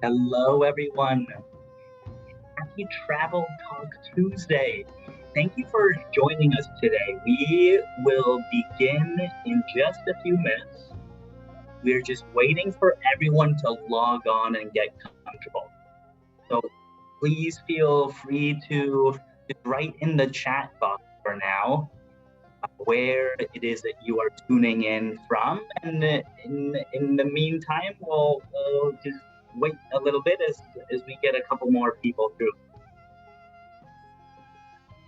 Hello, everyone. Happy Travel Talk Tuesday. Thank you for joining us today. We will begin in just a few minutes. We're just waiting for everyone to log on and get comfortable. So please feel free to write in the chat box for now where it is that you are tuning in from. And in the meantime, we'll just wait a little bit as we get a couple more people through.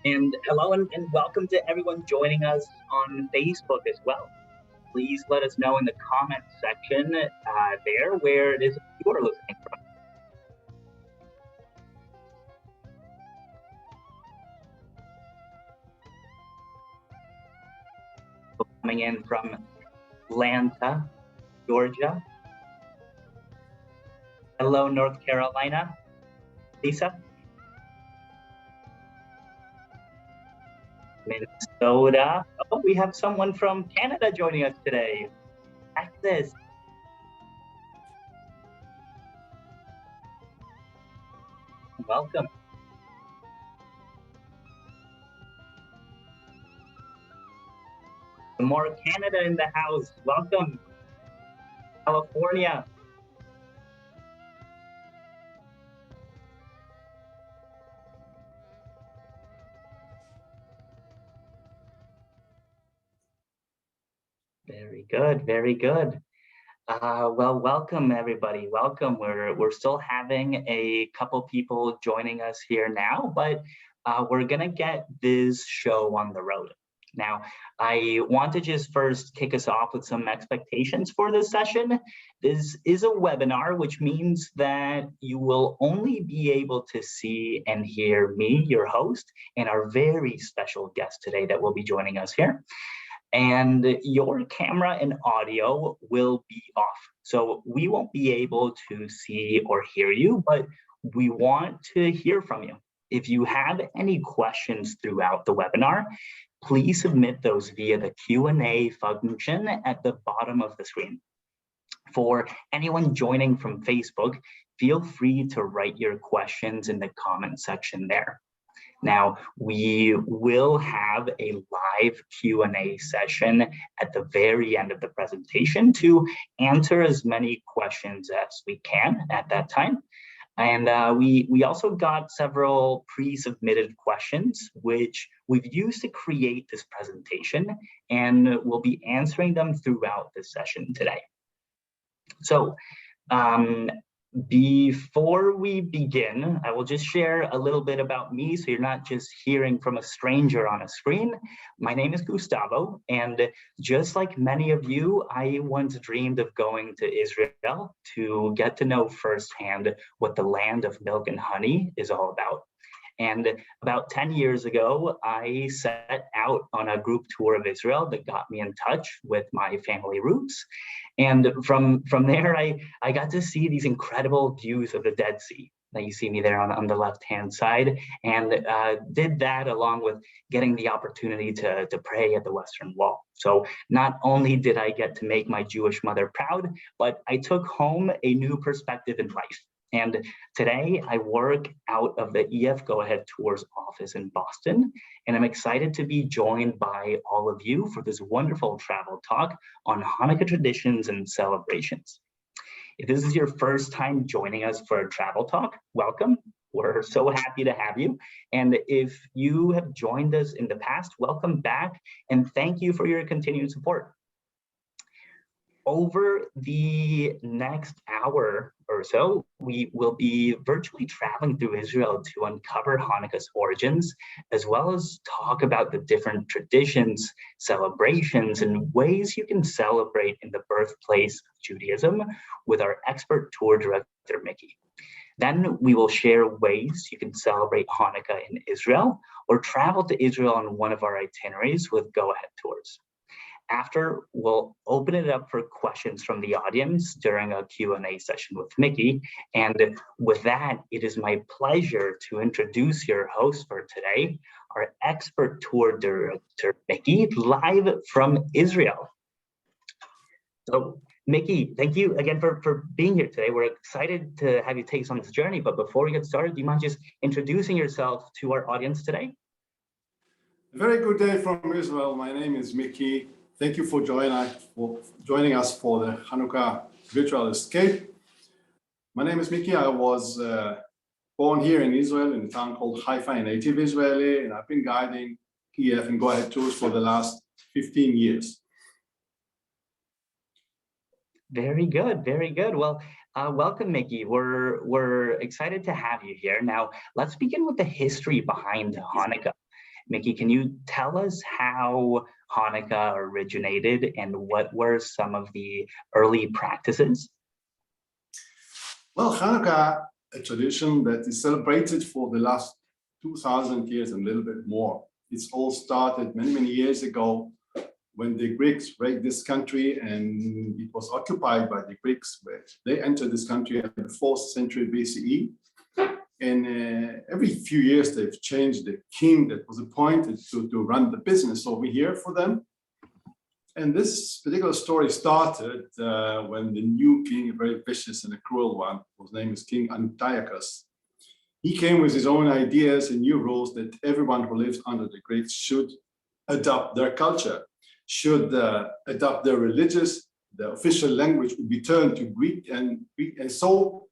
And hello and welcome to everyone joining us on Facebook as well. Please let us know in the comment section there where it is you are listening from. Coming in from Atlanta, Georgia. Hello, North Carolina. Lisa. Minnesota. Oh, we have someone from Canada joining us today. Texas. Welcome. More Canada in the house. Welcome. California. Very good, very good. Well, welcome everybody. Welcome. We're still having a couple people joining us here now, but we're gonna get this show on the road. Now, I want to just first kick us off with some expectations for this session. This is a webinar, which means that you will only be able to see and hear me, your host, and our very special guest today that will be joining us here. And your camera and audio will be off. So we won't be able to see or hear you, but we want to hear from you. If you have any questions throughout the webinar, please submit those via the Q&A function at the bottom of the screen. For anyone joining from Facebook, feel free to write your questions in the comment section there. Now, we will have a live Q&A session at the very end of the presentation to answer as many questions as we can at that time. And we also got several pre-submitted questions, which we've used to create this presentation, and we'll be answering them throughout the session today. So, before we begin, I will just share a little bit about me so you're not just hearing from a stranger on a screen. My name is Gustavo, and just like many of you, I once dreamed of going to Israel to get to know firsthand what the land of milk and honey is all about. And about 10 years ago, I set out on a group tour of Israel that got me in touch with my family roots. And from there, I got to see these incredible views of the Dead Sea that you see me there on the left-hand side, and did that along with getting the opportunity to pray at the Western Wall. So not only did I get to make my Jewish mother proud, but I took home a new perspective in life. And today I work out of the EF Go Ahead Tours office in Boston, and I'm excited to be joined by all of you for this wonderful travel talk on Hanukkah traditions and celebrations. If this is your first time joining us for a travel talk, welcome. We're so happy to have you. And if you have joined us in the past, welcome back, and thank you for your continued support. Over the next hour or so, we will be virtually traveling through Israel to uncover Hanukkah's origins, as well as talk about the different traditions, celebrations, and ways you can celebrate in the birthplace of Judaism with our expert tour director, Miky. Then we will share ways you can celebrate Hanukkah in Israel or travel to Israel on one of our itineraries with Go Ahead Tours. After, we'll open it up for questions from the audience during a Q&A session with Miky. And with that, it is my pleasure to introduce your host for today, our expert tour director, Miky, live from Israel. So Miky, thank you again for being here today. We're excited to have you take us on this journey. But before we get started, do you mind just introducing yourself to our audience today? A very good day from Israel. My name is Miky. Thank you for joining us for the Hanukkah virtual escape. My name is Miky. I was born here in Israel in a town called Haifa, a native Israeli, and I've been guiding Kiev and go-ahead tours for the last 15 years. Very good, very good. Well, welcome, Miky. We're excited to have you here. Now, let's begin with the history behind Hanukkah. Miky, can you tell us how Hanukkah originated and what were some of the early practices? Well, Hanukkah, a tradition that is celebrated for the last 2,000 years and a little bit more. It's all started many, many years ago when the Greeks raided this country and it was occupied by the Greeks. They entered this country in the 4th century BCE. And every few years, they've changed the king that was appointed to run the business over here for them. And this particular story started when the new king, a very vicious and a cruel one, whose name is King Antiochus, he came with his own ideas and new rules that everyone who lives under the Greeks should adopt their culture, should adopt their the official language would be turned to Greek, and so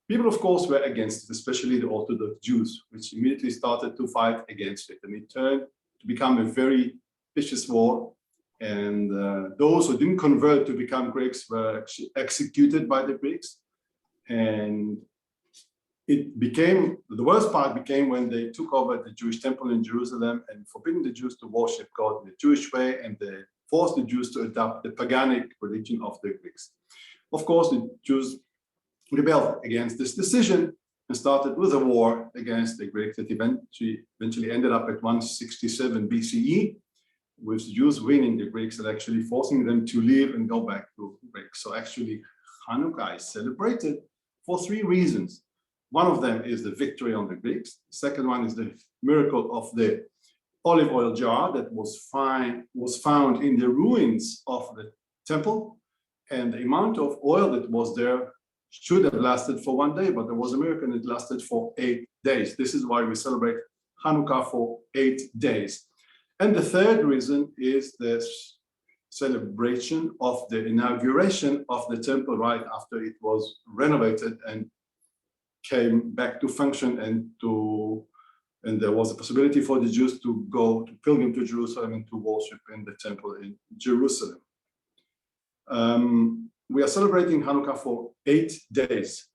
people, of course, were against it, especially the Orthodox Jews, which immediately started to fight against it. And it turned to become a very vicious war. And those who didn't convert to become Greeks were actually executed by the Greeks. And it became, the worst part became when they took over the Jewish temple in Jerusalem and forbidden the Jews to worship God in the Jewish way, and they forced the Jews to adopt the paganic religion of the Greeks. Of course, the Jews rebelled against this decision and started with a war against the Greeks that eventually ended up at 167 BCE, with the Jews winning the Greeks and actually forcing them to leave and go back to Greeks. So actually, Hanukkah is celebrated for 3 reasons. One of them is the victory on the Greeks. The second one is the miracle of the olive oil jar that was found in the ruins of the temple. And the amount of oil that was there should have lasted for 1 day, but there was a miracle and it lasted for 8 days. This is why we celebrate Hanukkah for 8 days. And the third reason is the celebration of the inauguration of the temple right after it was renovated and came back to function, and there was a possibility for the Jews to go to pilgrim to Jerusalem and to worship in the temple in Jerusalem. We are celebrating Hanukkah for 8 days.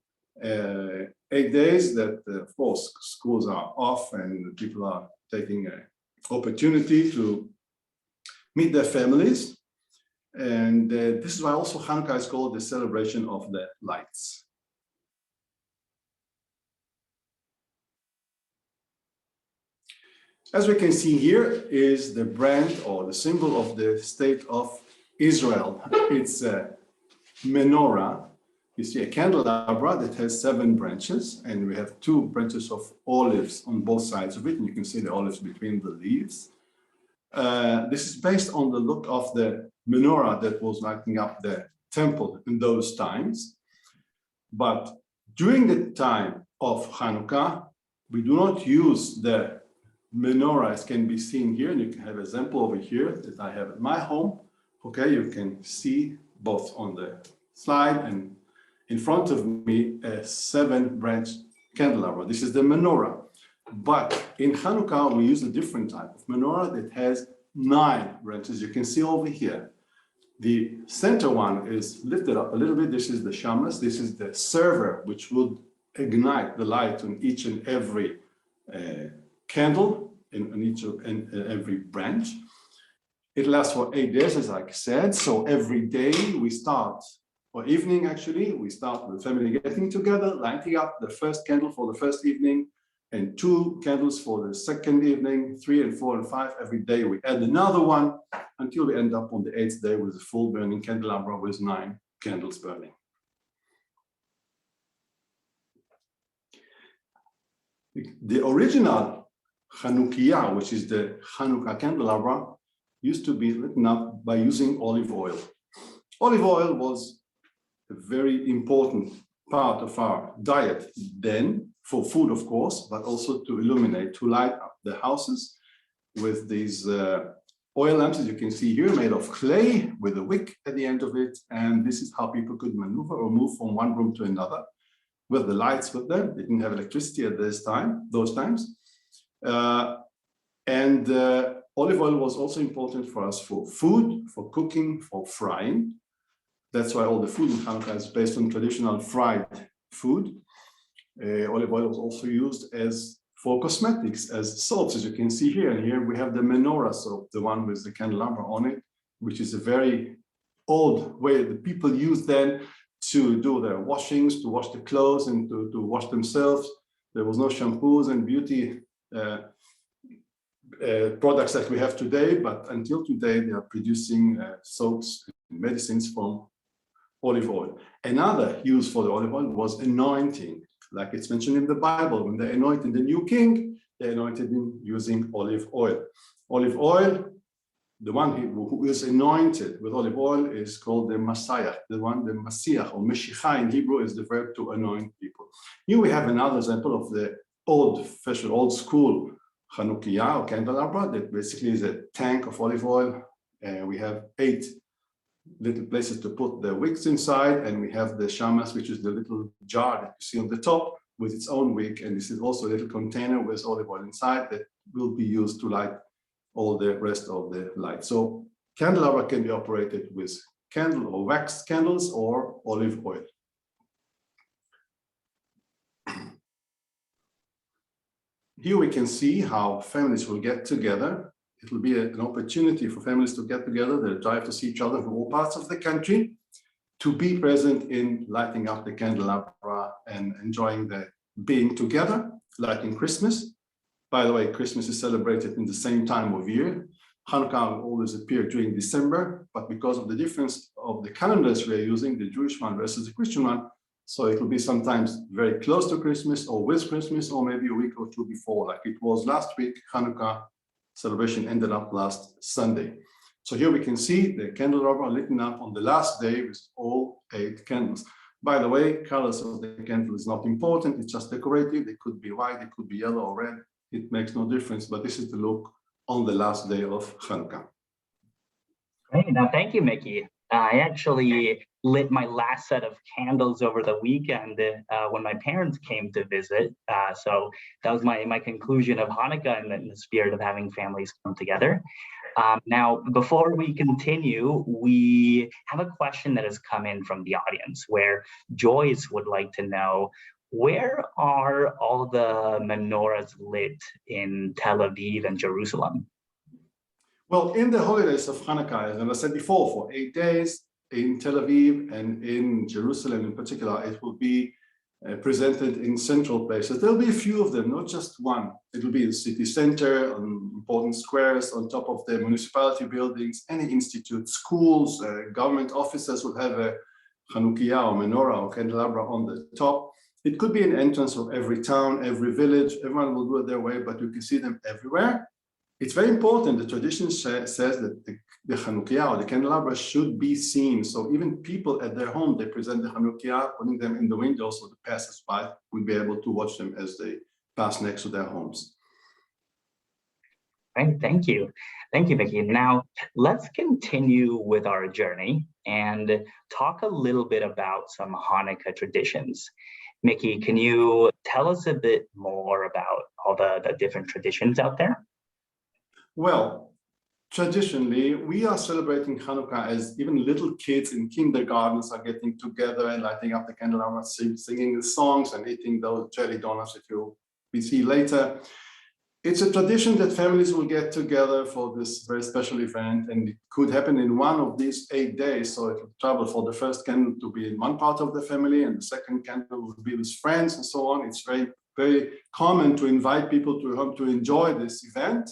8 days that, of course, schools are off and people are taking an opportunity to meet their families. And this is why also Hanukkah is called the celebration of the lights. As we can see here is the brand or the symbol of the state of Israel. It's a menorah. You see a candelabra that has 7 branches, and we have 2 branches of olives on both sides of it, and you can see the olives between the leaves. This is based on the look of the menorah that was lighting up the temple in those times. But during the time of Hanukkah, we do not use the menorah, as can be seen here, and you can have an example over here that I have at my home. Okay, you can see both on the slide and in front of me a 7-branch candelabra. This is the menorah. But in Hanukkah, we use a different type of menorah that has 9 branches. You can see over here. The center one is lifted up a little bit. This is the shamas. This is the server, which would ignite the light on each and every candle in each and every branch. It lasts for 8 days, as I said. So every day we start, or evening actually, we start with the family getting together, lighting up the first candle for the first evening, and 2 candles for the second evening, 3 and 4 and 5. Every day we add another one until we end up on the 8th day with a full burning candelabra with 9 candles burning. The original Hanukiah, which is the Hanukkah Candelabra, used to be lit up by using olive oil. Olive oil was a very important part of our diet then, for food, of course, but also to illuminate, to light up the houses with these oil lamps, as you can see here, made of clay with a wick at the end of it. And this is how people could maneuver or move from one room to another with the lights with them. They didn't have electricity at those times. Olive oil was also important for us for food, for cooking, for frying. That's why all the food in Hanukkah is based on traditional fried food. Olive oil was also used as for cosmetics, as soaps, as you can see here. And here we have the Menorah soap, the one with the candelabra on it, which is a very old way that people used then to do their washings, to wash the clothes and to wash themselves. There was no shampoos and beauty products that we have today, but until today they are producing soaps and medicines from olive oil. Another use for the olive oil was anointing. Like it's mentioned in the Bible, when they anointed the new king, they anointed him using olive oil. Olive oil, the one who is anointed with olive oil is called the Messiah. The Messiah or Meshicha in Hebrew is the verb to anoint people. Here we have another example of the old-fashioned, old-school Hanukiah or candelabra that basically is a tank of olive oil. We have 8 little places to put the wicks inside, and we have the shamas, which is the little jar that you see on the top with its own wick, and this is also a little container with olive oil inside that will be used to light all the rest of the light. So candelabra can be operated with candle or wax candles or olive oil. Here we can see how families will get together. It will be an opportunity for families to get together. They'll drive to see each other from all parts of the country, to be present in lighting up the candelabra and enjoying the being together, lighting Christmas. By the way, Christmas is celebrated in the same time of year. Hanukkah will always appear during December, but because of the difference of the calendars we are using, the Jewish one versus the Christian one, so it will be sometimes very close to Christmas or with Christmas, or maybe a week or two before, like it was last week. Hanukkah celebration ended up last Sunday. So here we can see the candelabra lit up on the last day with all 8 candles. By the way, colors of the candle is not important. It's just decorative. It could be white, it could be yellow or red. It makes no difference, but this is the look on the last day of Hanukkah. Great. Now, thank you, Miky. I actually lit my last set of candles over the weekend when my parents came to visit. So that was my conclusion of Hanukkah in the spirit of having families come together. Now, before we continue, we have a question that has come in from the audience where Joyce would like to know, where are all the menorahs lit in Tel Aviv and Jerusalem? Well, in the holidays of Hanukkah, as I said before, for 8 days in Tel Aviv and in Jerusalem in particular, it will be presented in central places. There'll be a few of them, not just one. It will be in the city center, on important squares, on top of the municipality buildings, any institute, schools, government offices will have a Hanukiah or Menorah or candelabra on the top. It could be an entrance of every town, every village. Everyone will do it their way, but you can see them everywhere. It's very important. The tradition says that the Hanukiah or the candelabra should be seen. So even people at their home, they present the Hanukiah, putting them in the window so the passers-by will be able to watch them as they pass next to their homes. Right, thank you. Thank you, Miky. Now, let's continue with our journey and talk a little bit about some Hanukkah traditions. Miky, can you tell us a bit more about all the different traditions out there? Well, traditionally, we are celebrating Hanukkah as even little kids in kindergartens are getting together and lighting up the candelabra, singing the songs and eating those jelly donuts that we see later. It's a tradition that families will get together for this very special event, and it could happen in one of these 8 days. So it will travel for the first candle to be in one part of the family, and the second candle will be with friends and so on. It's very, very common to invite people to home to enjoy this event.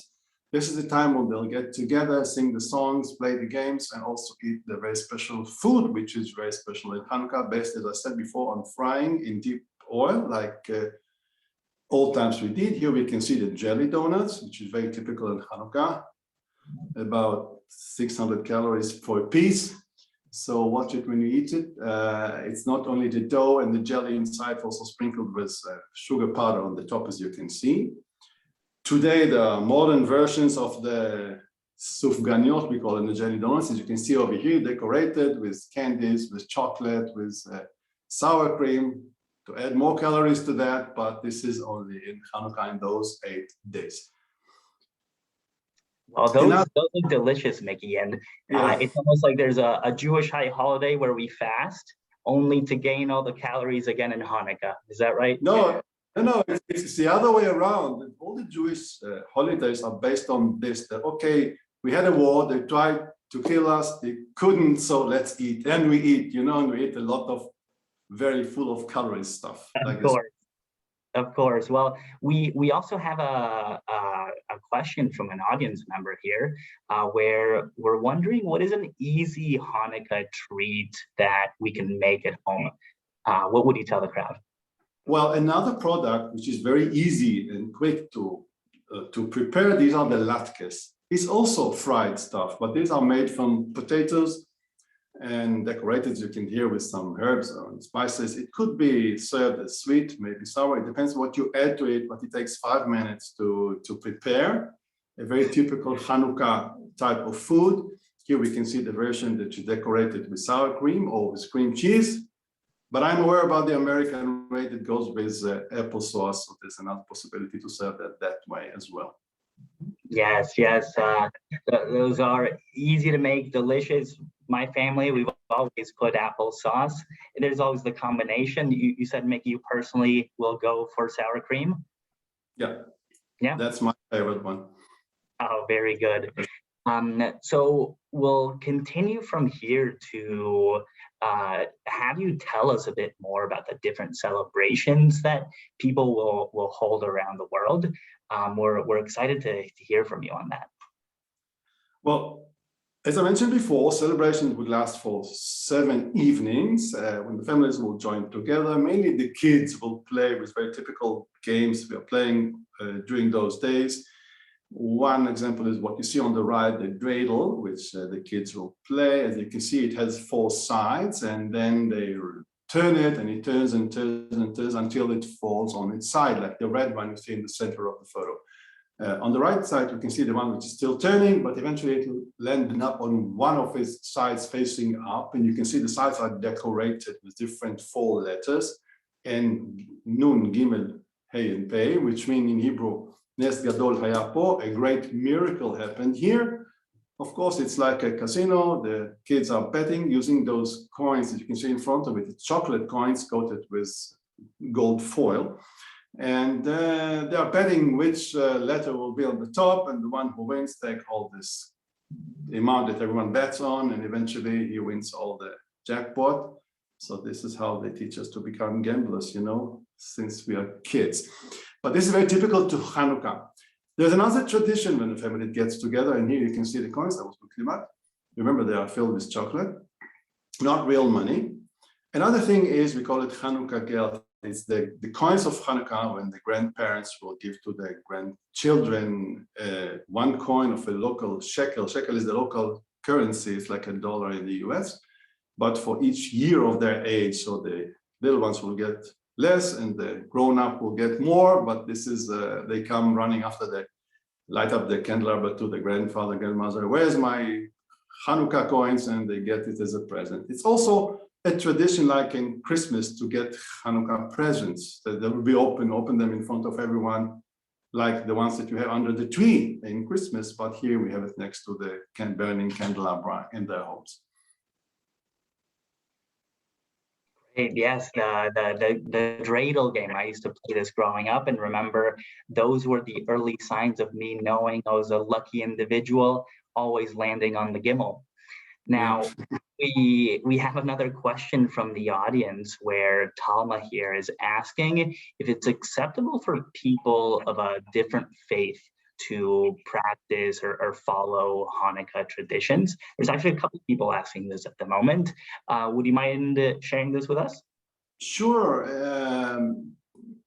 This is the time when they'll get together, sing the songs, play the games, and also eat the very special food, which is very special in Hanukkah, based, as I said before, on frying in deep oil, like old times we did. Here we can see the jelly donuts, which is very typical in Hanukkah, about 600 calories for a piece. So watch it when you eat it. It's not only the dough and the jelly inside, also sprinkled with sugar powder on the top, as you can see. Today, the modern versions of the soufganiot, we call it the jelly donuts, as you can see over here, decorated with candies, with chocolate, with sour cream, to add more calories to that, but this is only in Hanukkah in those 8 days. Well, those look delicious, Miky, and it's almost like there's a Jewish high holiday where we fast only to gain all the calories again in Hanukkah. Is that right? No, it's the other way around. All the Jewish holidays are based on this, that, okay, we had a war, they tried to kill us, they couldn't, so let's eat. And we eat, and we eat a lot of very full of calories stuff. Of course. Well, we also have a question from an audience member here, where we're wondering what is an easy Hanukkah treat that we can make at home. What would you tell the crowd? Well, another product which is very easy and quick to prepare, these are the latkes. It's also fried stuff, but these are made from potatoes and decorated, you can hear, with some herbs and spices. It could be served as sweet, maybe sour. It depends what you add to it, but it takes 5 minutes to prepare. A very typical Hanukkah type of food. Here we can see the version that you decorated with sour cream or with cream cheese. But I'm aware about the American way that goes with applesauce. So there's another possibility to serve that way as well. Yes. Those are easy to make, delicious. My family, we've always put applesauce. There's always the combination. You said, Miky, you personally will go for sour cream? Yeah. Yeah. That's my favorite one. Oh, very good. So we'll continue from here to have you tell us a bit more about the different celebrations that people will hold around the world. We're excited to hear from you on that. Well, as I mentioned before, celebrations would last for 7 evenings when the families will join together. Mainly the kids will play with very typical games we are playing during those days. One example is what you see on the right, the Dreidel, which the kids will play. As you can see, it has 4 sides, and then they turn it, and it turns and turns and turns until it falls on its side, like the red one you see in the center of the photo. On the right side, you can see the one which is still turning, but eventually it will land up on one of its sides facing up, and you can see the sides are decorated with different 4 letters, and Nun, Gimel, Hey, and Pei, which mean in Hebrew, Nes Gadol Haya Po, a great miracle happened here. Of course, it's like a casino. The kids are betting using those coins that you can see in front of it. It's chocolate coins coated with gold foil. And they are betting which letter will be on the top, and the one who wins takes all this, the amount that everyone bets on, and eventually he wins all the jackpot. So this is how they teach us to become gamblers, since we are kids. But this is very typical to Hanukkah. There's another tradition when the family gets together, and here you can see the coins that was looking at. Remember, they are filled with chocolate, not real money. Another thing is, we call it Hanukkah Geld. It's the coins of Hanukkah when the grandparents will give to their grandchildren 1 coin of a local shekel. Shekel is the local currency. It's like $1 in the US. But for each year of their age, so the little ones will get less and the grown-up will get more, but this is, they come running after they light up the candelabra to the grandfather, grandmother, where's my Hanukkah coins? And they get it as a present. It's also a tradition like in Christmas to get Hanukkah presents that will be open them in front of everyone, like the ones that you have under the tree in Christmas, but here we have it next to the burning candelabra in their homes. Yes, the Dreidel game. I used to play this growing up, and remember those were the early signs of me knowing I was a lucky individual, always landing on the Gimel. Now, we have another question from the audience where Talma here is asking if it's acceptable for people of a different faith to practice or follow Hanukkah traditions. There's actually a couple of people asking this at the moment. Would you mind sharing this with us? Sure.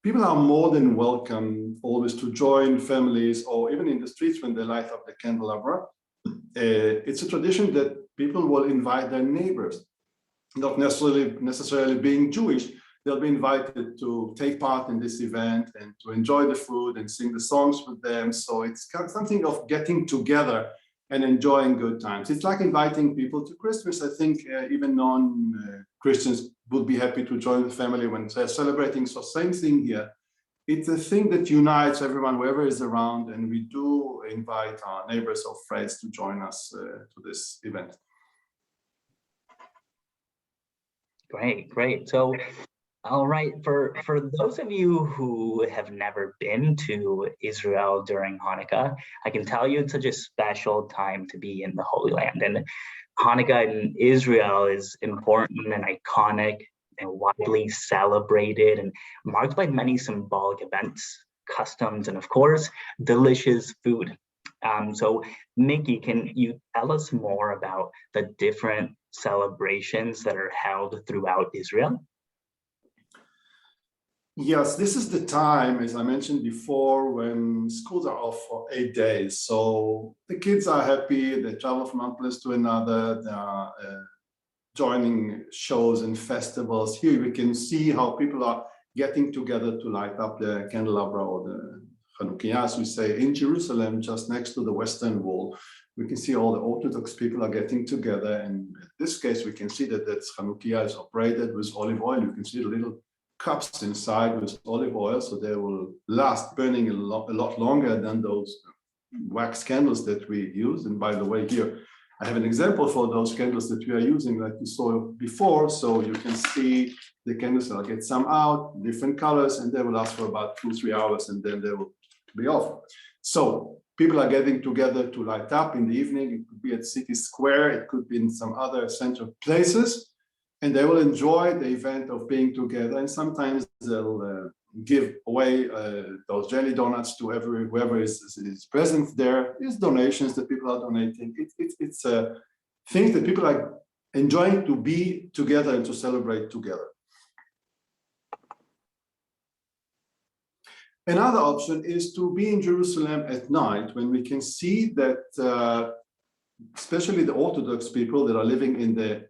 People are more than welcome always to join families or even in the streets when they light up the candelabra. it's a tradition that people will invite their neighbors, not necessarily being Jewish. They'll be invited to take part in this event and to enjoy the food and sing the songs with them. So it's kind of something of getting together and enjoying good times. It's like inviting people to Christmas. I think even non-Christians would be happy to join the family when they're celebrating. So same thing here. It's a thing that unites everyone, whoever is around, and we do invite our neighbors or friends to join us to this event. Great. So, all right, for those of you who have never been to Israel during Hanukkah, I can tell you it's such a special time to be in the Holy Land. And Hanukkah in Israel is important and iconic and widely celebrated and marked by many symbolic events, customs, and of course, delicious food. So Miky, can you tell us more about the different celebrations that are held throughout Israel? Yes, this is the time, as I mentioned before, when schools are off for 8 days. So the kids are happy, they travel from one place to another, they are joining shows and festivals. Here we can see how people are getting together to light up the candelabra or the Hanukiah, as we say, in Jerusalem, just next to the Western Wall. We can see all the Orthodox people are getting together. And in this case, we can see that Hanukiah is operated with olive oil. You can see the little cups inside with olive oil, so they will last burning a lot longer than those wax candles that we use. And by the way, here I have an example for those candles that we are using, like you saw before. So you can see the candles. I'll get some out, different colors, and they will last for about 2-3 hours, and then they will be off. So people are getting together to light up in the evening. It could be at City Square, it could be in some other central places. And they will enjoy the event of being together. And sometimes they'll give away those jelly donuts to whoever is present there. It's donations that people are donating. It's things that people are enjoying to be together and to celebrate together. Another option is to be in Jerusalem at night, when we can see that, especially the Orthodox people that are living in the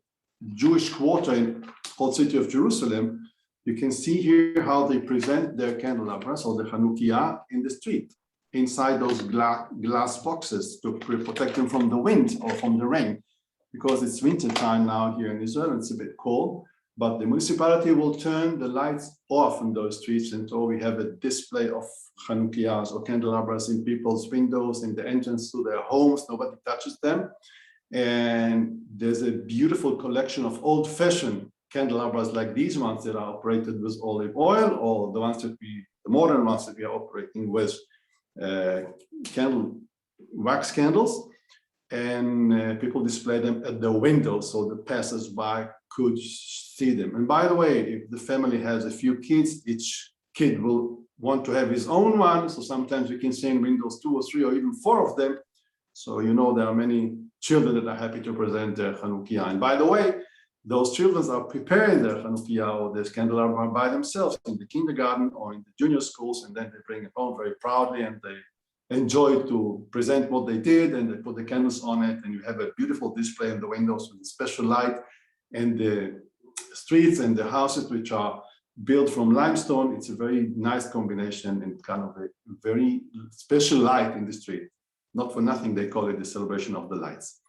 Jewish quarter in whole city of Jerusalem, you can see here how they present their candelabras or the Hanukiah in the street, inside those glass boxes to protect them from the wind or from the rain. Because it's winter time now here in Israel, it's a bit cold, but the municipality will turn the lights off in those streets, and so we have a display of Hanukiahs or candelabras in people's windows, in the entrance to their homes. Nobody touches them. And there's a beautiful collection of old-fashioned candelabras like these ones that are operated with olive oil, or the modern ones that we are operating with wax candles. And people display them at the window so the passers-by could see them. And by the way, if the family has a few kids, each kid will want to have his own one. So sometimes we can see in windows 2 or 3 or even 4 of them. So you know there are many children that are happy to present their Hanukkah. And by the way, those children are preparing their Hanukkah or their candelabra by themselves in the kindergarten or in the junior schools, and then they bring it home very proudly, and they enjoy to present what they did, and they put the candles on it, and you have a beautiful display in the windows with a special light. And the streets and the houses, which are built from limestone, it's a very nice combination and kind of a very special light in the street. Not for nothing, they call it the celebration of the lights.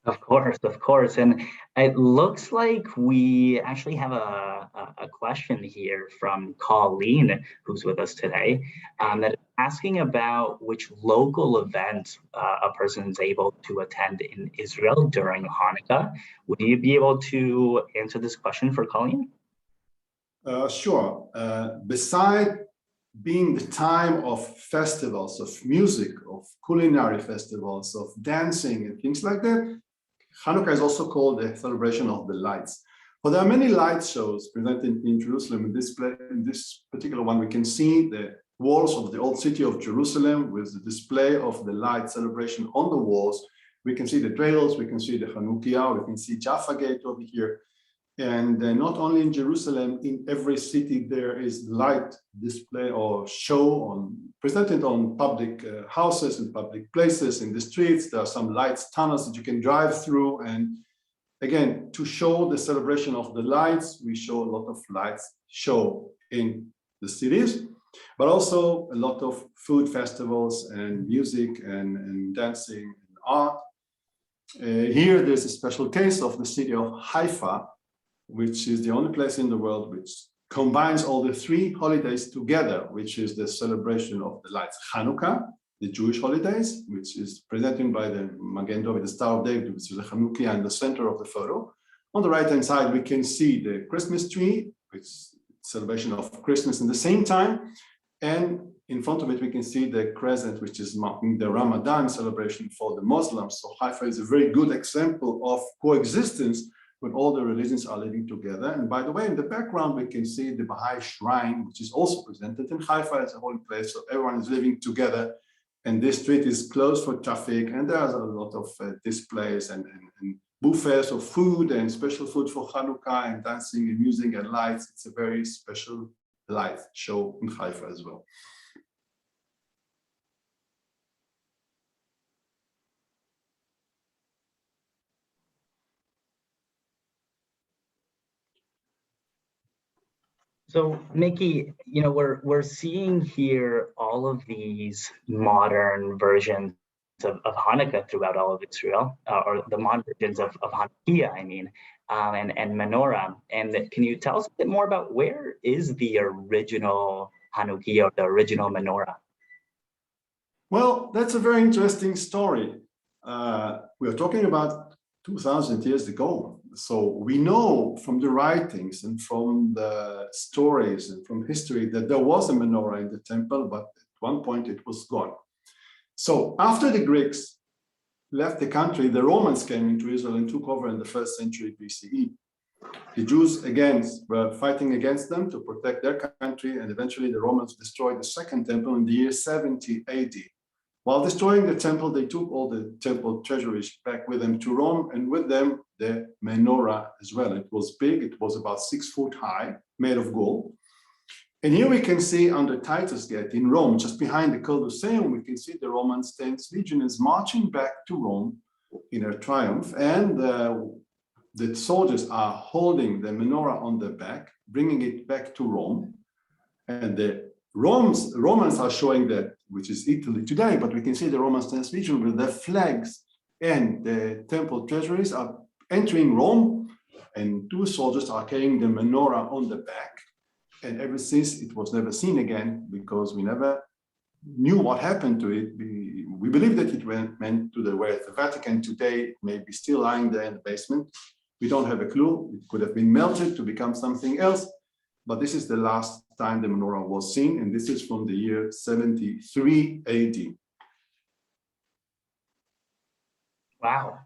Of course. And it looks like we actually have a question here from Colleen, who's with us today, that is asking about which local events a person is able to attend in Israel during Hanukkah. Would you be able to answer this question for Colleen? Sure. Beside being the time of festivals, of music, of culinary festivals, of dancing and things like that, Hanukkah is also called the celebration of the lights. But there are many light shows presented in Jerusalem. In this particular one, we can see the walls of the old city of Jerusalem with the display of the light celebration on the walls. We can see the Dreidels, we can see the Hanukiah, we can see Jaffa Gate over here. And not only in Jerusalem, in every city there is light display or show presented on public houses and public places in the streets. There are some lights, tunnels that you can drive through. And again, to show the celebration of the lights, we show a lot of lights show in the cities, but also a lot of food festivals and music and dancing and art. Here, there's a special case of the city of Haifa, which is the only place in the world which combines all the three holidays together, which is the celebration of the lights. Hanukkah, the Jewish holidays, which is presented by the Magen David, the Star of David, which is the Hanukiah in the center of the photo. On the right-hand side, we can see the Christmas tree, which is celebration of Christmas in the same time. And in front of it, we can see the crescent, which is marking the Ramadan celebration for the Muslims. So Haifa is a very good example of coexistence when all the religions are living together. And by the way, in the background, we can see the Baha'i shrine, which is also presented in Haifa as a holy place. So everyone is living together. And this street is closed for traffic. And there's a lot of displays and buffets of food and special food for Hanukkah and dancing and music and lights. It's a very special light show in Haifa as well. So, Miky, we're seeing here all of these modern versions of Hanukkah throughout all of Israel, or the modern versions of Hanukiah, and Menorah. And can you tell us a bit more about where is the original Hanukiah, or the original Menorah? Well, that's a very interesting story. We are talking about 2,000 years ago. So we know from the writings and from the stories and from history that there was a menorah in the temple, but at one point it was gone. So after the Greeks left the country, the Romans came into Israel and took over in the 1st century BCE. The Jews again were fighting against them to protect their country, and eventually the Romans destroyed the second temple in the year 70 AD. While destroying the temple, they took all the temple treasuries back with them to Rome, and with them the menorah as well. It was big, it was about 6 foot high, made of gold. And here we can see under Titus Gate in Rome, just behind the Colosseum, we can see the Roman 10th Legionaries marching back to Rome in a triumph, and the soldiers are holding the menorah on their back, bringing it back to Rome, and the Romans are showing that, which is Italy today, but we can see the Roman 10th Legion with their flags and the temple treasuries are entering Rome, and 2 soldiers are carrying the menorah on the back. And ever since, it was never seen again because we never knew what happened to it. We believe that it went to the Vatican today. It may be still lying there in the basement. We don't have a clue. It could have been melted to become something else. But this is the last time the menorah was seen, and this is from the year 73 AD. Wow.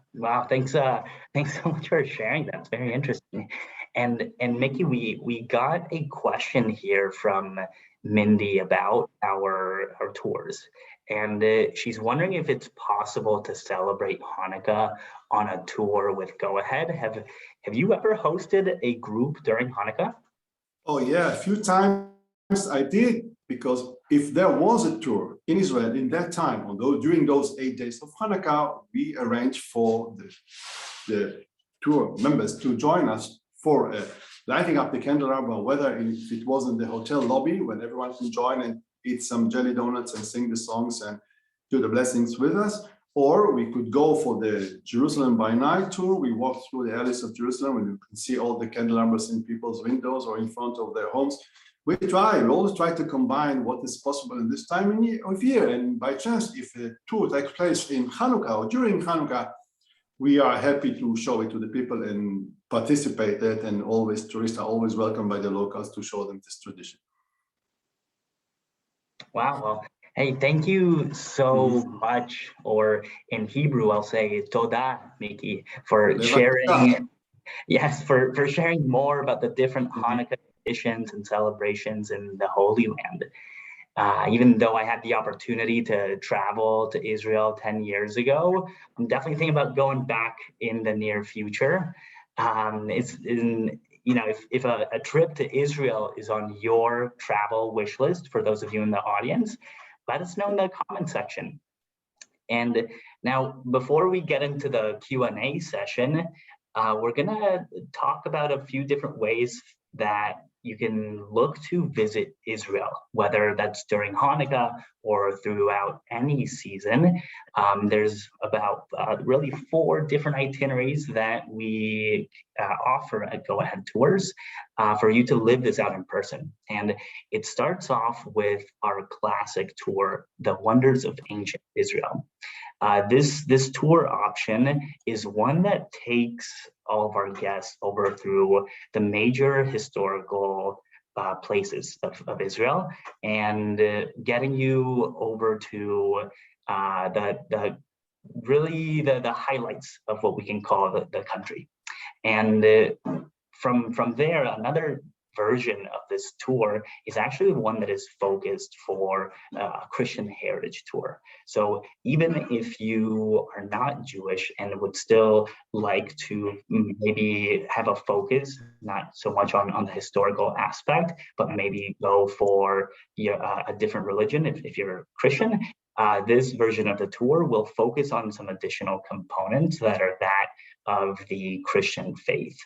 Thanks so much for sharing that. It's very interesting. And Miky, we got a question here from Mindy about our tours. And she's wondering if it's possible to celebrate Hanukkah on a tour with Go Ahead. Have you ever hosted a group during Hanukkah? Oh yeah, a few times I did, because if there was a tour in Israel in that time, although during those 8 days of Hanukkah, we arranged for the tour members to join us for lighting up the candelabra, whether if it was in the hotel lobby when everyone can join and eat some jelly donuts and sing the songs and do the blessings with us, or we could go for the Jerusalem by night tour. We walk through the alleys of Jerusalem and you can see all the candelabras in people's windows or in front of their homes. We always try to combine what is possible in this time of year. And by chance, if a tour takes place in Hanukkah or during Hanukkah, we are happy to show it to the people and participate in it. And always, tourists are always welcome by the locals to show them this tradition. Wow. Well, hey, thank you so much. Or in Hebrew, I'll say Toda, Miky, for sharing. Yes, for sharing more about the different Hanukkah traditions and celebrations in the Holy Land. Even though I had the opportunity to travel to Israel 10 years ago, I'm definitely thinking about going back in the near future. It's in, if a trip to Israel is on your travel wish list, for those of you in the audience, let us know in the comment section. And now, before we get into the Q&A session, we're gonna talk about a few different ways that you can look to visit Israel, whether that's during Hanukkah or throughout any season. There's about really 4 different itineraries that we offer at Go Ahead Tours for you to live this out in person. And it starts off with our classic tour, The Wonders of Ancient Israel. This tour option is one that takes all of our guests over through the major historical places of Israel, and getting you over to the highlights of what we can call the country. And from there, another version of this tour is actually one that is focused for a Christian heritage tour. So even if you are not Jewish and would still like to maybe have a focus, not so much on the historical aspect, but maybe go for a different religion if you're Christian, this version of the tour will focus on some additional components that are that of the Christian faith.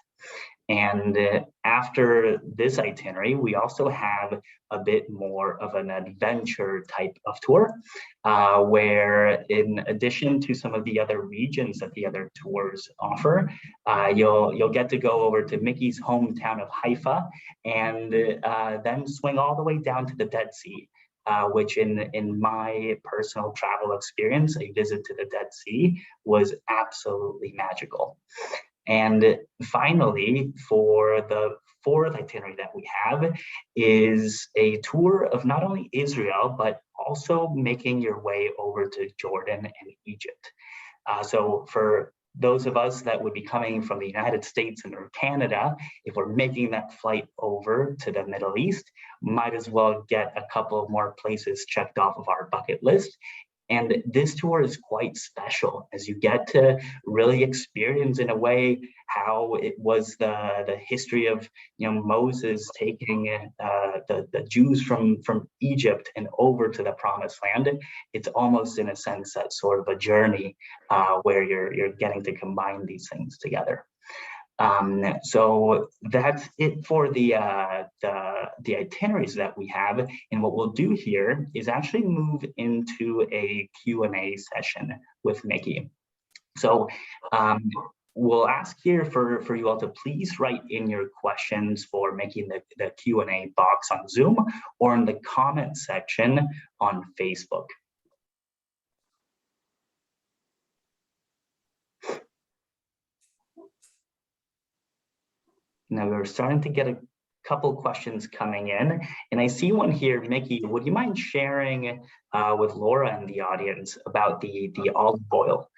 And after this itinerary, we also have a bit more of an adventure type of tour, where in addition to some of the other regions that the other tours offer, you'll get to go over to Miky's hometown of Haifa, and then swing all the way down to the Dead Sea. Which in my personal travel experience, a visit to the Dead Sea was absolutely magical. And finally, for the 4th itinerary that we have is a tour of not only Israel, but also making your way over to Jordan and Egypt. So for those of us that would be coming from the United States and or Canada, if we're making that flight over to the Middle East, might as well get a couple of more places checked off of our bucket list. And this tour is quite special, as you get to really experience in a way how it was the history of Moses taking the Jews from Egypt and over to the Promised Land. It's almost in a sense that sort of a journey where you're getting to combine these things together. So that's it for the itineraries that we have. And what we'll do here is actually move into a Q&A session with Miky. So we'll ask here for you all to please write in your questions for making the Q&A box on Zoom or in the comment section on Facebook. Now we're starting to get a couple questions coming in, and I see one here. Miky, would you mind sharing with Laura and the audience about the olive oil?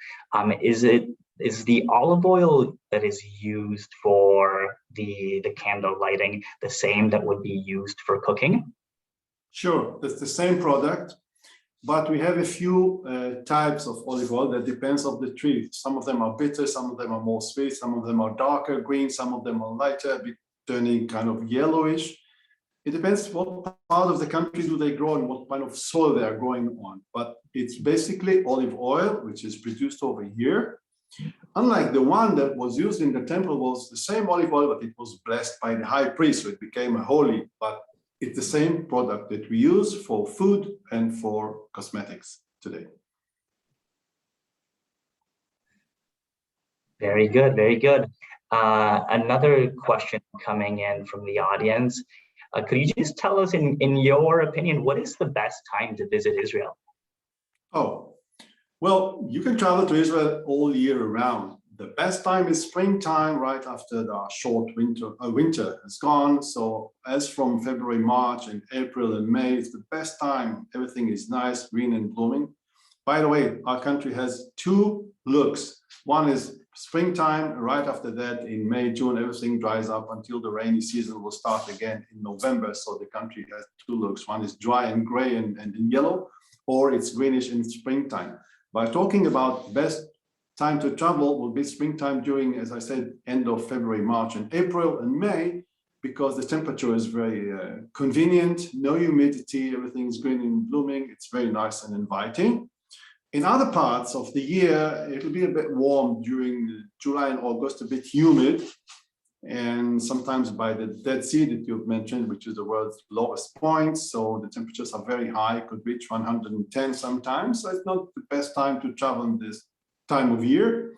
Is the olive oil that is used for the candle lighting the same that would be used for cooking? Sure, it's the same product, but we have a few types of olive oil that depends on the tree. Some of them are bitter, some of them are more sweet, some of them are darker green, some of them are lighter, turning kind of yellowish. It depends what part of the country do they grow and what kind of soil they are growing on. But it's basically olive oil, which is produced over here. Unlike the one that was used in the temple, was the same olive oil, but it was blessed by the high priest, so it became a holy. But it's the same product that we use for food and for cosmetics today. Very good, very good. Another question coming in from the audience. Could you just tell us, in your opinion, what is the best time to visit Israel? Oh, well, you can travel to Israel all year round. The best time is springtime, right after the short winter is gone. So as from February, March, and April and May, it's the best time. Everything is nice, green and blooming. By the way, our country has 2 looks. One is springtime. Right after that, in May, June, everything dries up until the rainy season will start again in November. So the country has 2 looks. One is dry and gray and yellow, or it's greenish in springtime. By talking about best time to travel will be springtime during, as I said, end of February, March, and April and May, because the temperature is very convenient, no humidity, everything is green and blooming. It's very nice and inviting. In other parts of the year, it will be a bit warm during July and August, a bit humid, and sometimes by the Dead Sea that you've mentioned, which is the world's lowest point. So the temperatures are very high, could reach 110 sometimes. So it's not the best time to travel in this time of year.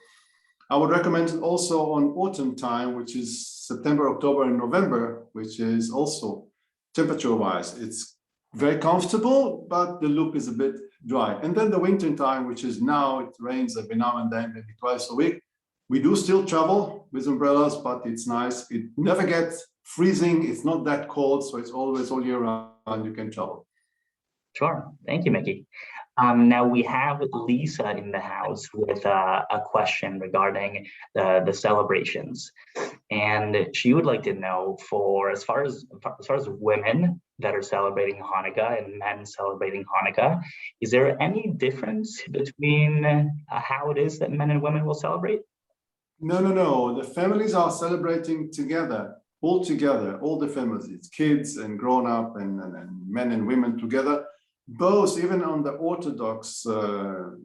I would recommend it also on autumn time, which is September, October, and November, which is also temperature-wise. It's very comfortable, but the look is a bit dry. And then the winter time, which is now, it rains every now and then, maybe twice a week. We do still travel with umbrellas, but it's nice. It never gets freezing. It's not that cold, so it's always all year round you can travel. Sure. Thank you, Miky. Now we have Lisa in the house with a question regarding the celebrations, and she would like to know, for as far as women that are celebrating Hanukkah and men celebrating Hanukkah, is there any difference between how it is that men and women will celebrate? No. The families are celebrating together, all the families, it's kids and grown up and men and women together. Both, even on the Orthodox, the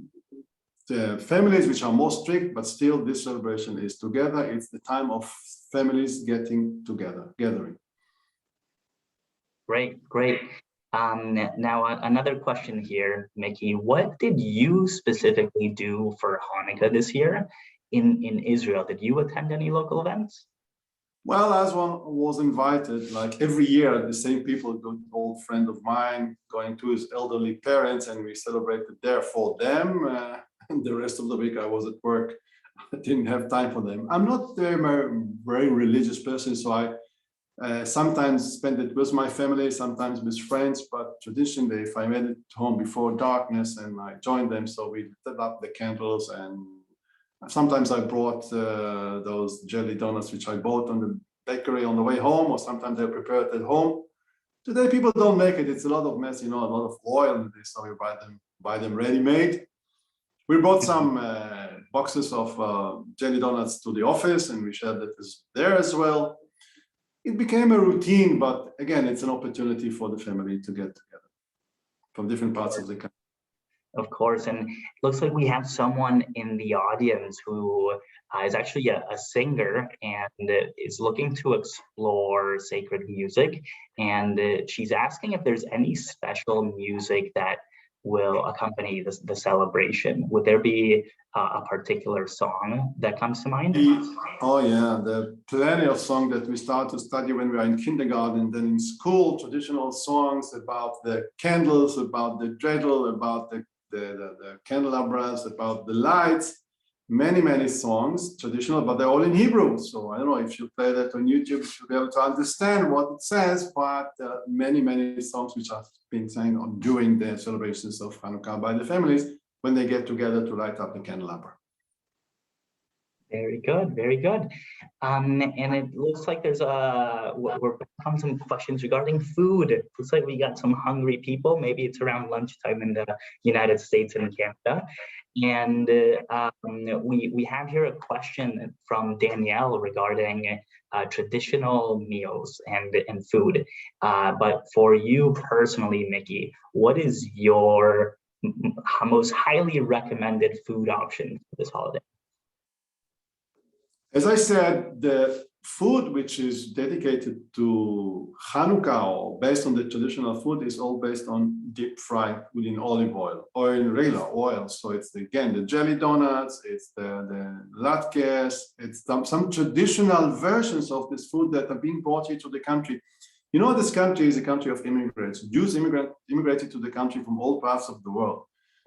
families which are more strict, but still this celebration is together. It's the time of families getting together, gathering. Great. Now another question here, Miky. What did you specifically do for Hanukkah this year in Israel? Did you attend any local events? Well, as one was invited, like every year, the same people, a good old friend of mine, going to his elderly parents, and we celebrated there for them. And the rest of the week I was at work. I didn't have time for them. I'm not a very religious person, so I sometimes spend it with my family, sometimes with friends, but traditionally, if I made it home before darkness and I joined them, so we lit up the candles, and sometimes I brought those jelly donuts, which I bought on the bakery on the way home, or sometimes they're prepared at home. Today, people don't make it. It's a lot of mess, a lot of oil in this, so we buy them ready-made. We brought some boxes of jelly donuts to the office, and we shared that there as well. It became a routine, but again, it's an opportunity for the family to get together from different parts of the country. Of course, and it looks like we have someone in the audience who is actually a singer and is looking to explore sacred music. And she's asking if there's any special music that will accompany the celebration. Would there be a particular song that comes to mind? Oh yeah, there are plenty of songs that we start to study when we are in kindergarten, then in school, traditional songs about the candles, about the dreidel, about the candelabras, about the lights, many songs, traditional, but they're all in Hebrew. So I don't know, if you play that on YouTube, you should be able to understand what it says, but many songs which are being sang during the celebrations of Hanukkah by the families when they get together to light up the candelabra. Very good. And it looks like there's we're on some questions regarding food. It looks like we got some hungry people. Maybe it's around lunchtime in the United States and Canada. And we have here a question from Danielle regarding traditional meals and food. But for you personally, Miky, what is your most highly recommended food option for this holiday? As I said, the food which is dedicated to Hanukkah or based on the traditional food is all based on deep fried within olive oil or in regular oil. So it's again the jelly donuts, it's the latkes, it's some traditional versions of this food that are being brought here to the country. This country is a country of immigrants. Jews immigrated to the country from all parts of the world.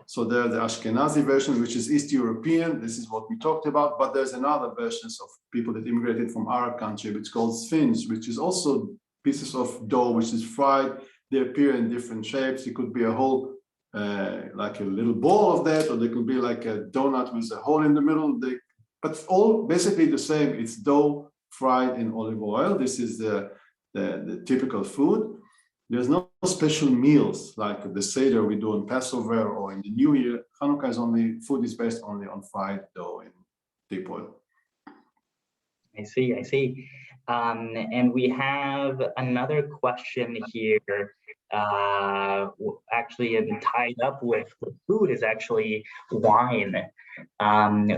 So there's the Ashkenazi version, which is East European. This is what we talked about. But there's another versions of people that immigrated from our country, which is called sphinx, which is also pieces of dough, which is fried. They appear in different shapes. It could be a whole, like a little ball of that, or they could be like a donut with a hole in the middle. But it's all basically the same. It's dough fried in olive oil. This is the typical food. There's no special meals like the Seder we do on Passover or in the New Year. Hanukkah is only, food is based only on fried dough and deep oil. I see, I see. And we have another question here, actually, and tied up with food is actually wine.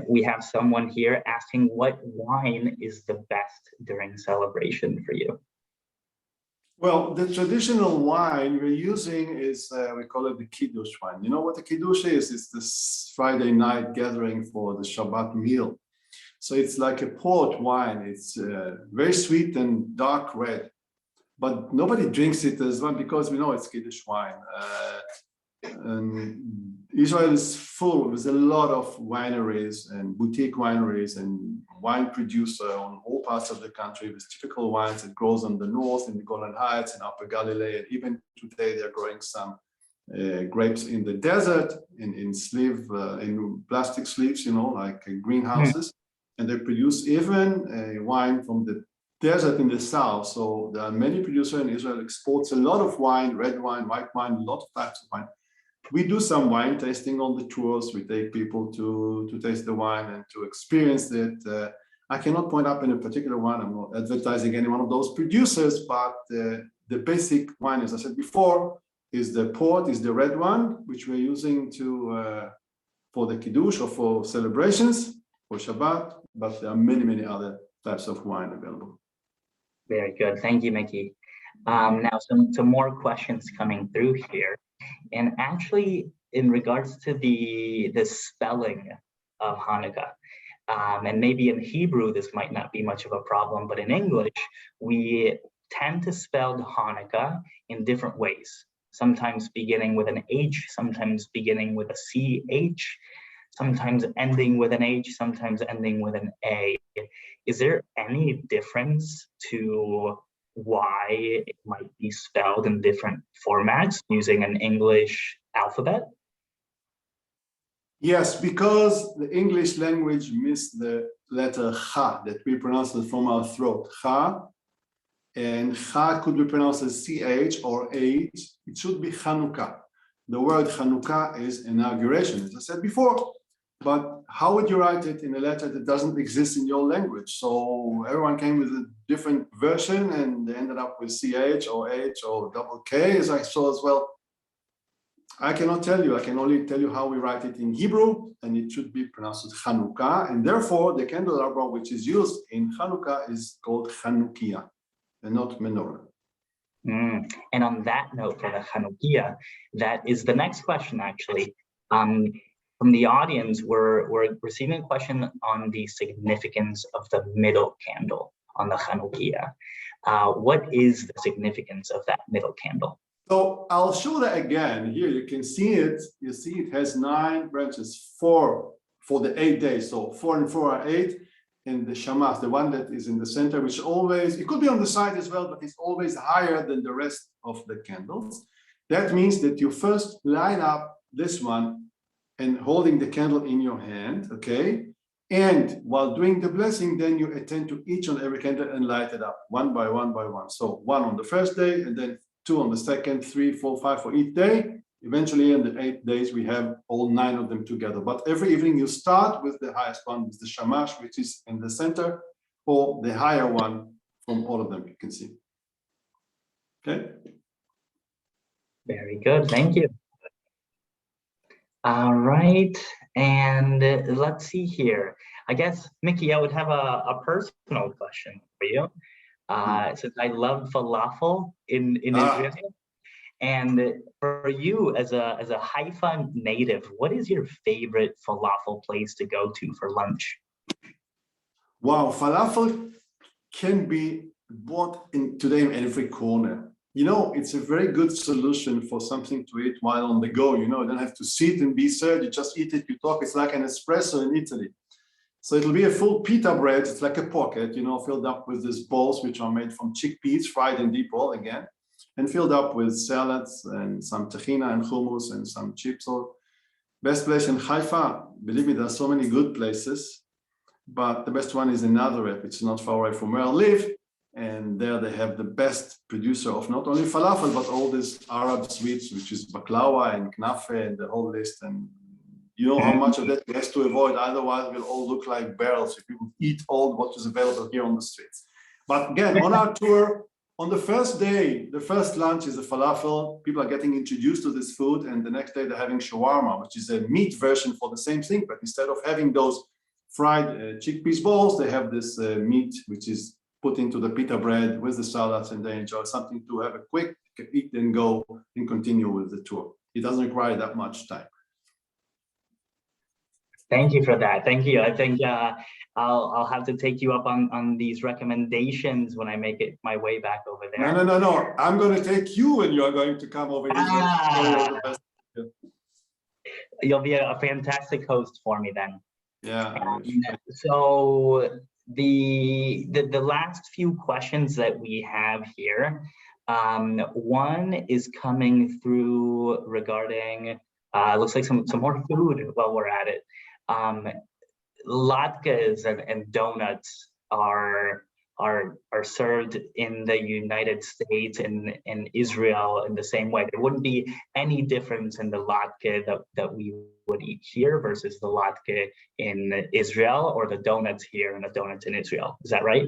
We have someone here asking what wine is the best during celebration for you? Well, the traditional wine we're using is, we call it the Kiddush wine. You know what the Kiddush is? It's this Friday night gathering for the Shabbat meal. So it's like a port wine. It's very sweet and dark red, but nobody drinks it as well because we know it's Kiddush wine. And Israel is full with a lot of wineries and boutique wineries and wine producer on all parts of the country with typical wines that grows on the north in the Golan Heights and Upper Galilee. And even today they're growing some grapes in the desert in plastic sleeves, you know, like greenhouses. And they produce even wine from the desert in the south. So there are many producers in Israel exports a lot of wine, red wine, white wine, a lot of types of wine. We do some wine tasting on the tours. We take people to taste the wine and to experience it. I cannot point up in a particular one. I'm not advertising any one of those producers, but the basic wine, as I said before, is the port, is the red one, which we're using for the Kiddush or for celebrations, for Shabbat, but there are many, many other types of wine available. Very good. Thank you, Miky. Now, some more questions coming through here. And actually, in regards to the spelling of Hanukkah, and maybe in Hebrew, this might not be much of a problem, but in English, we tend to spell Hanukkah in different ways, sometimes beginning with an H, sometimes beginning with a CH, sometimes ending with an H, sometimes ending with an A. Is there any difference to why it might be spelled in different formats using an English alphabet? Yes, because the English language missed the letter Cha that we pronounce it from our throat, Cha, and Cha could be pronounced as CH or H. It should be Hanukkah. The word Hanukkah is inauguration, as I said before. But how would you write it in a letter that doesn't exist in your language? So everyone came with a different version and they ended up with CH or H or double K, as I saw as well. I cannot tell you. I can only tell you how we write it in Hebrew, and it should be pronounced as Hanukkah. And therefore, the candelabra, which is used in Hanukkah, is called Hanukiah and not Menorah. And on that note, for the Hanukiah, that is the next question, actually. From the audience, we're receiving a question on the significance of the middle candle on the Hanukiah. What is the significance of that middle candle? So I'll show that again. Here you can see it. You see it has 9 branches, 4 for the 8 days. So 4 and 4 are 8. And the shamas, the one that is in the center, which always, it could be on the side as well, but it's always higher than the rest of the candles. That means that you first line up this one and holding the candle in your hand, okay? And while doing the blessing, then you attend to each and every candle and light it up one by one by one. So 1 on the first day, and then 2 on the second, 3, 4, 5 for each day. Eventually, in the 8 days, we have all 9 of them together. But every evening, you start with the highest one, with the shamash, which is in the center, or the higher one from all of them, you can see. Okay? Very good, thank you. All right, and let's see here. I guess, Miky, I would have a personal question for you. Since I love falafel in Israel. And for you, as a Haifa native, what is your favorite falafel place to go to for lunch? Wow, falafel can be bought today in every corner. You know, it's a very good solution for something to eat while on the go. You know, you don't have to sit and be served. You just eat it, you talk. It's like an espresso in Italy. So it'll be a full pita bread. It's like a pocket, you know, filled up with these balls, which are made from chickpeas, fried in deep oil again, and filled up with salads and some tahina and hummus and some chips. So best place in Haifa, believe me, there are so many good places, but the best one is in Nazareth. It's not far away from where I live. And there they have the best producer of not only falafel, but all these Arab sweets, which is baklawa and knafe and the whole list. And you know how much of that we have to avoid, otherwise we'll all look like barrels if we would eat all what is available here on the streets. But again, on our tour, on the first day, the first lunch is a falafel. People are getting introduced to this food, and the next day they're having shawarma, which is a meat version for the same thing, but instead of having those fried chickpeas balls, they have this meat, which is put into the pita bread with the salads, and they enjoy something to have a quick eat and go and continue with the tour. It doesn't require that much time. Thank you for that. Thank you. I think I'll have to take you up on these recommendations when I make it my way back over there. No. I'm going to take you when you are going to come over here. You'll be a fantastic host for me then. Yeah. So the last few questions that we have here, one is coming through regarding looks like some more food while we're at it. Latkes and donuts are served in the United States and in Israel in the same way. There wouldn't be any difference in the latke that we would eat here versus the latke in Israel, or the donuts here and the donuts in Israel. Is that right?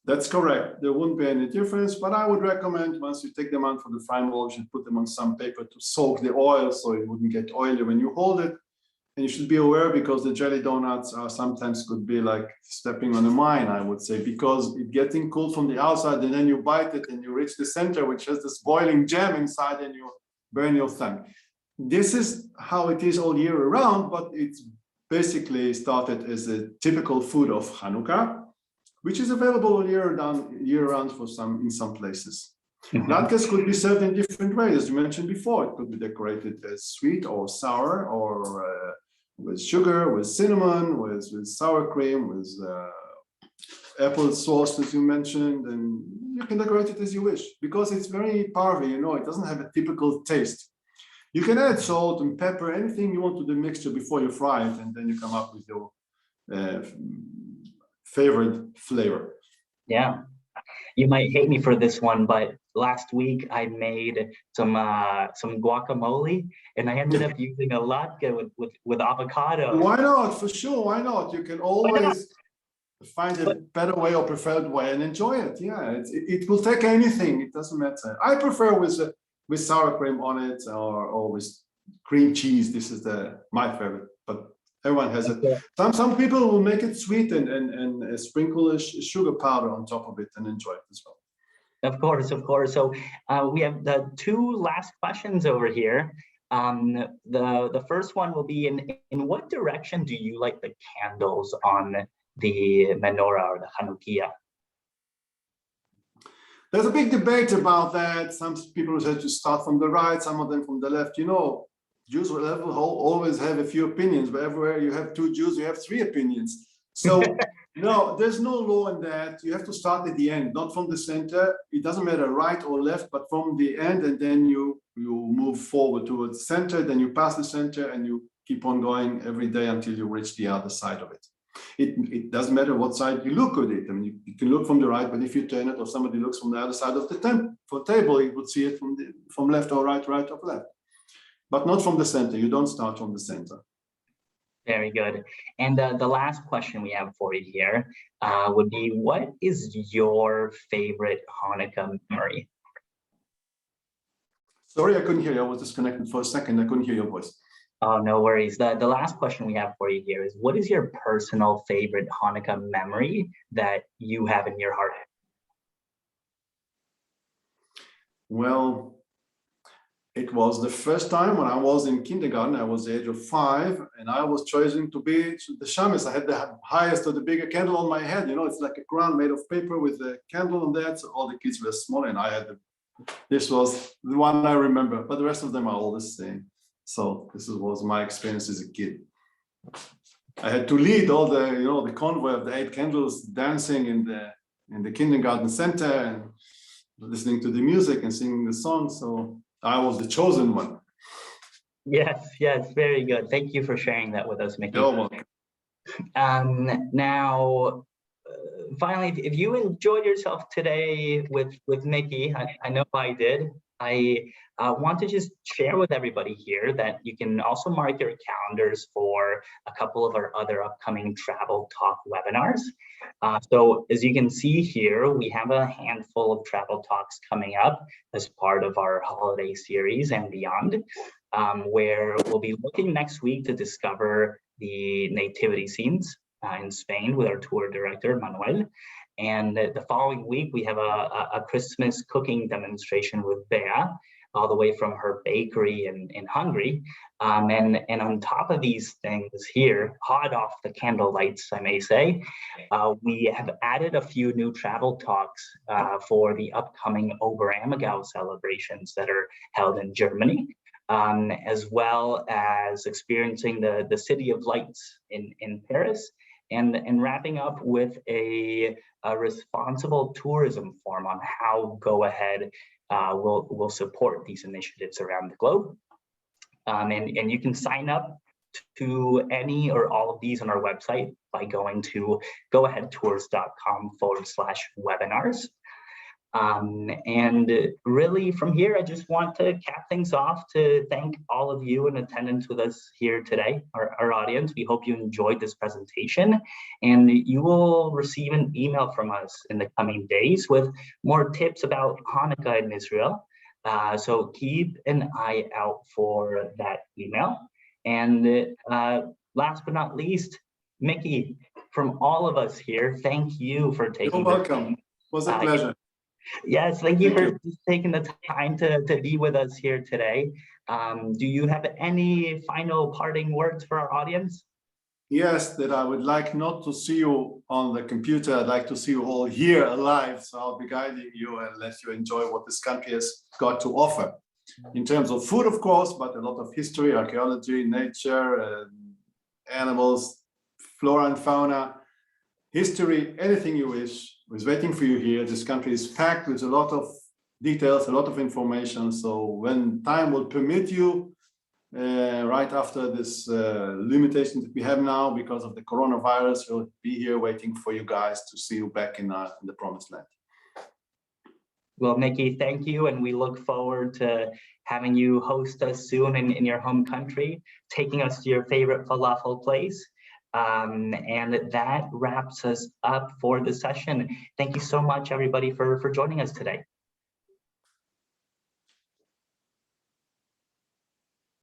That's correct. There wouldn't be any difference, but I would recommend once you take them out for the frying roll, you should put them on some paper to soak the oil so it wouldn't get oily when you hold it. And you should be aware, because the jelly donuts are sometimes could be like stepping on a mine, I would say, because it's getting cold from the outside, and then you bite it and you reach the center, which has this boiling jam inside, and you burn your thumb. This is how it is all year around, but it's basically started as a typical food of Hanukkah, which is available all year round for in some places. Latkes could be served in different ways, as you mentioned before. It could be decorated as sweet or sour, or with sugar, with cinnamon, with sour cream, with apple sauce, as you mentioned, and you can decorate it as you wish, because it's very parve, it doesn't have a typical taste. You can add salt and pepper, anything you want to the mixture before you fry it, and then you come up with your favorite flavor. Yeah. You might hate me for this one, but last week I made some guacamole, and I ended up using a latke with avocado. Why not? For sure, why not? You can always find a better way or preferred way and enjoy it. Yeah, it will take anything. It doesn't matter. I prefer with sour cream on it, or with cream cheese. This is my favorite, but everyone has it. Some people will make it sweet and sprinkle a sugar powder on top of it and enjoy it as well. Of course. So we have the two last questions over here. The first one will be, in what direction do you like the candles on the menorah or the Hanukiah? There's a big debate about that. Some people say to start from the right, some of them from the left. Jews will always have a few opinions, but everywhere you have two Jews, you have three opinions. So no, there's no law in that. You have to start at the end, not from the center. It doesn't matter right or left, but from the end, and then you move forward towards the center, then you pass the center, and you keep on going every day until you reach the other side of it. It doesn't matter what side you look at it. I mean, you can look from the right, but if you turn it, or somebody looks from the other side of the table, you would see it from left or right or left. But not from the center. You don't start from the center. Very good. And the last question we have for you here would be, what is your favorite Hanukkah memory? Sorry, I couldn't hear you. I was disconnected for a second. I couldn't hear your voice. Oh, no worries. The last question we have for you here is, what is your personal favorite Hanukkah memory that you have in your heart? Well, it was the first time when I was in kindergarten. I was the age of 5, and I was chosen to be the shamus. I had the highest or the bigger candle on my head. It's like a crown made of paper with a candle on that. So all the kids were small, and I had this was the one I remember, but the rest of them are all the same. So this was my experience as a kid. I had to lead all the convoy of the 8 candles dancing in the kindergarten center and listening to the music and singing the songs. So I was the chosen one. Yes, very good. Thank you for sharing that with us, Miky. You're welcome. Now, finally, if you enjoyed yourself today with Miky, I know I did. I want to just share with everybody here that you can also mark your calendars for a couple of our other upcoming travel talk webinars. So as you can see here, we have a handful of travel talks coming up as part of our holiday series and beyond, where we'll be looking next week to discover the nativity scenes in Spain with our tour director, Manuel. And the following week, we have a Christmas cooking demonstration with Bea, all the way from her bakery in Hungary. And on top of these things here, hot off the candle lights, I may say, we have added a few new travel talks for the upcoming Oberammergau celebrations that are held in Germany, as well as experiencing the City of Lights in Paris, and wrapping up with a responsible tourism forum on how Go Ahead will support these initiatives around the globe. And you can sign up to any or all of these on our website by going to goaheadtours.com/webinars. And really from here, I just want to cap things off to thank all of you in attendance with us here today, our audience. We hope you enjoyed this presentation, and you will receive an email from us in the coming days with more tips about Hanukkah in Israel. So keep an eye out for that email. And last but not least, Miky, from all of us here, thank you for taking You're welcome. It was a pleasure. Yes, thank you for taking the time to be with us here today. Do you have any final parting words for our audience? Yes, that I would like not to see you on the computer. I'd like to see you all here alive. So I'll be guiding you and let you enjoy what this country has got to offer. In terms of food, of course, but a lot of history, archaeology, nature, animals, flora and fauna, history, anything you wish is waiting for you here. This country is packed with a lot of details, a lot of information. So when time will permit you, right after this limitation that we have now because of the coronavirus, we'll be here waiting for you guys to see you back in the promised land. Well, Miky, thank you. And we look forward to having you host us soon in your home country, taking us to your favorite falafel place. And that wraps us up for the session. Thank you so much, everybody, for joining us today.